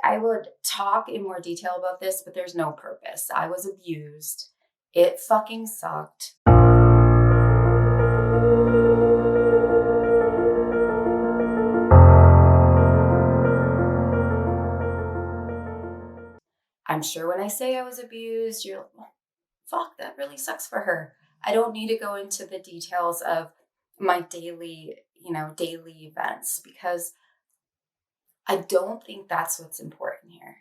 I would talk in more detail about this, but there's no purpose. I was abused. It fucking sucked. I'm sure when I say I was abused, you're like, well, fuck, that really sucks for her. I don't need to go into the details of my daily events because I don't think that's what's important here.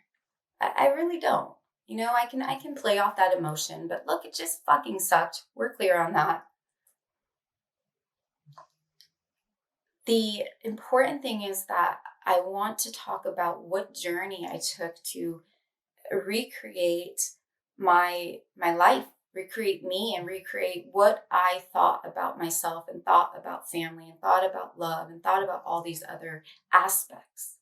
I really don't. I can play off that emotion, but look, it just fucking sucked. We're clear on that. The important thing is that I want to talk about what journey I took to recreate my life, recreate me, and recreate what I thought about myself and thought about family and thought about love and thought about all these other aspects.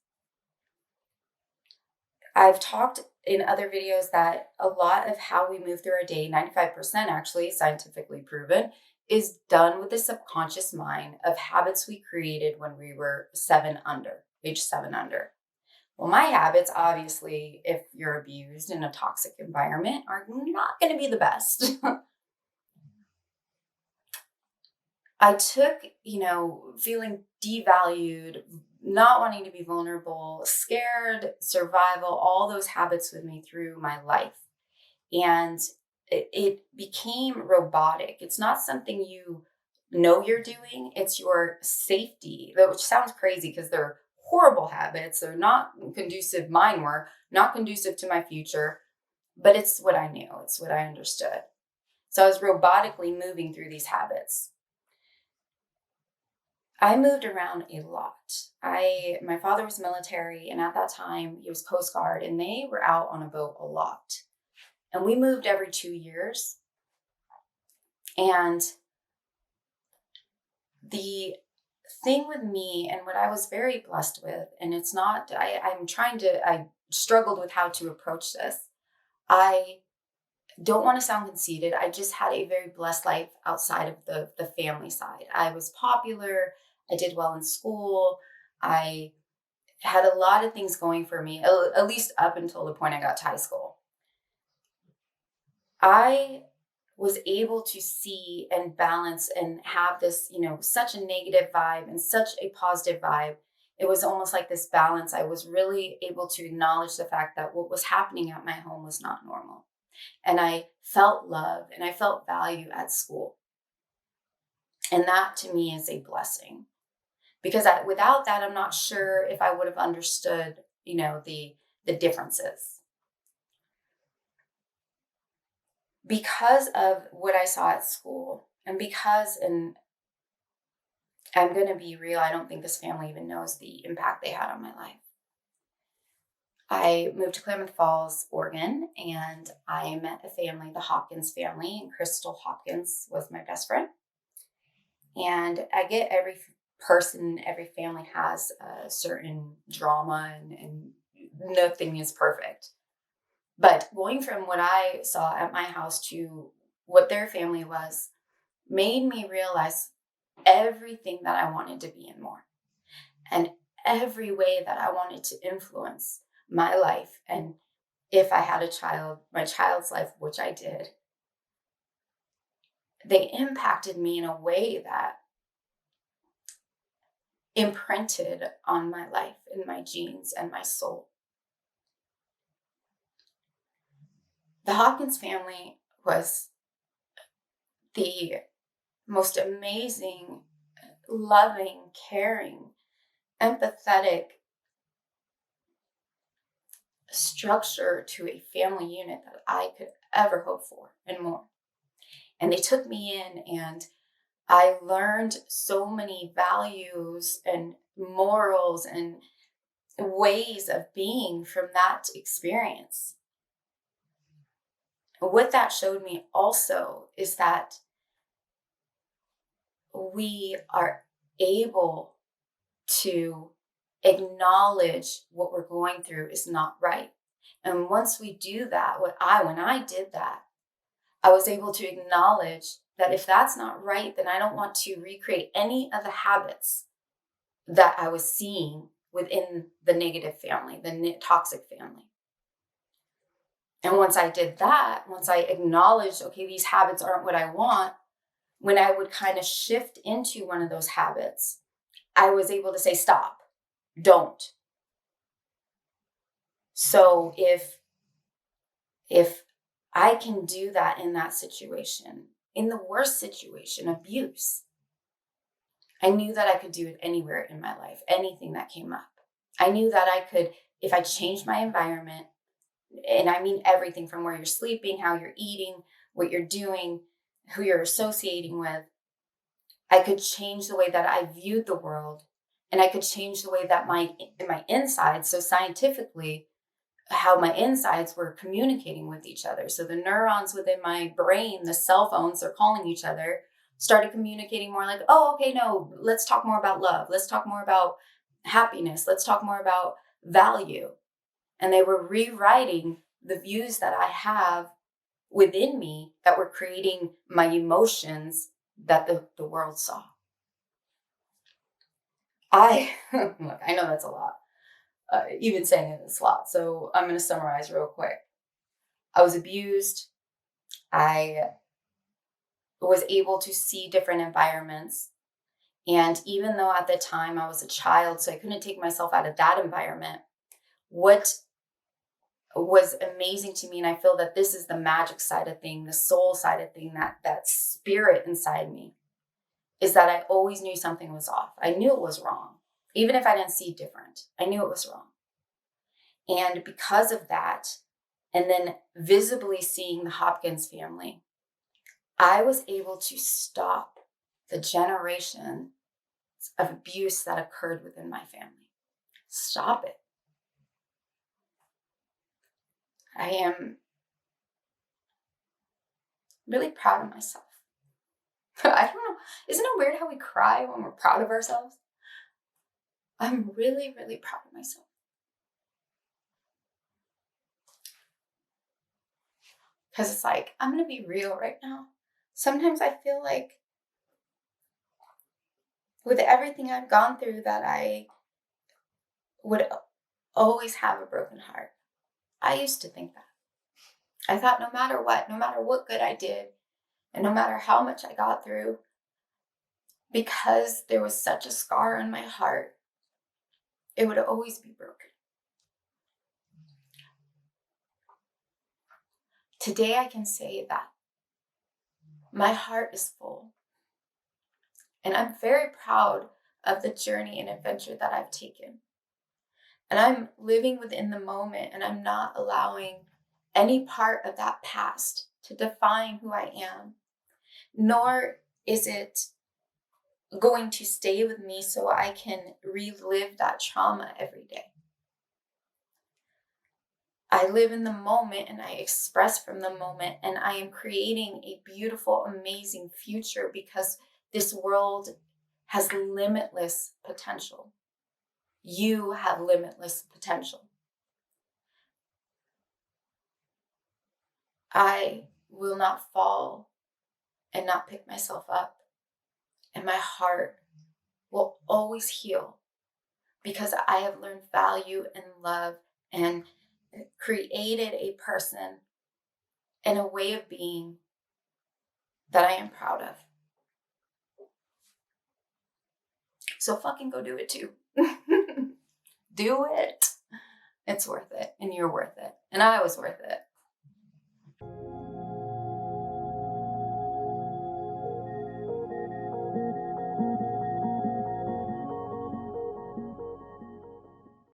I've talked in other videos that a lot of how we move through our day, 95% actually scientifically proven, is done with the subconscious mind of habits we created when we were age seven under. Well, my habits, obviously, if you're abused in a toxic environment, are not going to be the best. I took, feeling devalued, not wanting to be vulnerable, scared, survival, all those habits with me through my life. And it became robotic. It's not something you know you're doing, it's your safety, which sounds crazy because they're horrible habits. They're not conducive, mine were not conducive to my future, but it's what I knew, it's what I understood. So I was robotically moving through these habits. I moved around a lot. My father was military, and at that time he was Coast Guard, and they were out on a boat a lot. And we moved every 2 years. And the thing with me and what I was very blessed with, and it's not, I struggled with how to approach this. I don't want to sound conceited. I just had a very blessed life outside of the family side. I was popular. I did well in school. I had a lot of things going for me, at least up until the point I got to high school. I was able to see and balance and have this, such a negative vibe and such a positive vibe. It was almost like this balance. I was really able to acknowledge the fact that what was happening at my home was not normal. And I felt love and I felt value at school. And that to me is a blessing because without that, I'm not sure if I would have understood, the differences. Because of what I saw at school and I'm going to be real, I don't think this family even knows the impact they had on my life. I moved to Klamath Falls, Oregon, and I met a family, the Hopkins family, and Crystal Hopkins was my best friend. And I get every family has a certain drama and nothing is perfect. But going from what I saw at my house to what their family was made me realize everything that I wanted to be and more. And every way that I wanted to influence my life. And if I had a child, my child's life, which I did, they impacted me in a way that imprinted on my life and my genes and my soul. The Hopkins family was the most amazing, loving, caring, empathetic structure to a family unit that I could ever hope for and more. And they took me in and I learned so many values and morals and ways of being from that experience. What that showed me also is that we are able to acknowledge what we're going through is not right. And once we do that, when I did that, I was able to acknowledge that if that's not right, then I don't want to recreate any of the habits that I was seeing within the negative family, the toxic family. And once I did that, once I acknowledged, okay, these habits aren't what I want, when I would kind of shift into one of those habits, I was able to say, stop, don't. So if I can do that in that situation, in the worst situation, abuse, I knew that I could do it anywhere in my life, anything that came up. I knew that I could, if I changed my environment, and I mean everything from where you're sleeping, how you're eating, what you're doing, who you're associating with, I could change the way that I viewed the world, and I could change the way that my insides, so scientifically, how my insides were communicating with each other. So the neurons within my brain, the cell phones are calling each other, started communicating more like, oh, okay, no, let's talk more about love. Let's talk more about happiness. Let's talk more about value. And they were rewriting the views that I have within me that were creating my emotions that the world saw. Look, I know that's a lot. Even saying it is a lot. So I'm going to summarize real quick. I was abused. I was able to see different environments. And even though at the time I was a child, so I couldn't take myself out of that environment, what was amazing to me, and I feel that this is the magic side of thing, the soul side of thing, that spirit inside me, is that I always knew something was off. I knew it was wrong. Even if I didn't see different, I knew it was wrong. And because of that, and then visibly seeing the Hopkins family, I was able to stop the generation of abuse that occurred within my family. Stop it. I am really proud of myself. I don't know. Isn't it weird how we cry when we're proud of ourselves? I'm really, really proud of myself. Because it's like, I'm going to be real right now. Sometimes I feel like with everything I've gone through that I would always have a broken heart. I used to think that. I thought no matter what good I did, and no matter how much I got through, because there was such a scar on my heart, it would always be broken. Today I can say that my heart is full. And I'm very proud of the journey and adventure that I've taken. And I'm living within the moment, and I'm not allowing any part of that past to define who I am, nor is it going to stay with me so I can relive that trauma every day. I live in the moment and I express from the moment, and I am creating a beautiful, amazing future because this world has limitless potential. You have limitless potential. I will not fall and not pick myself up. And my heart will always heal because I have learned value and love and created a person and a way of being that I am proud of. So fucking go do it too. Do it. It's worth it. And you're worth it. And I was worth it.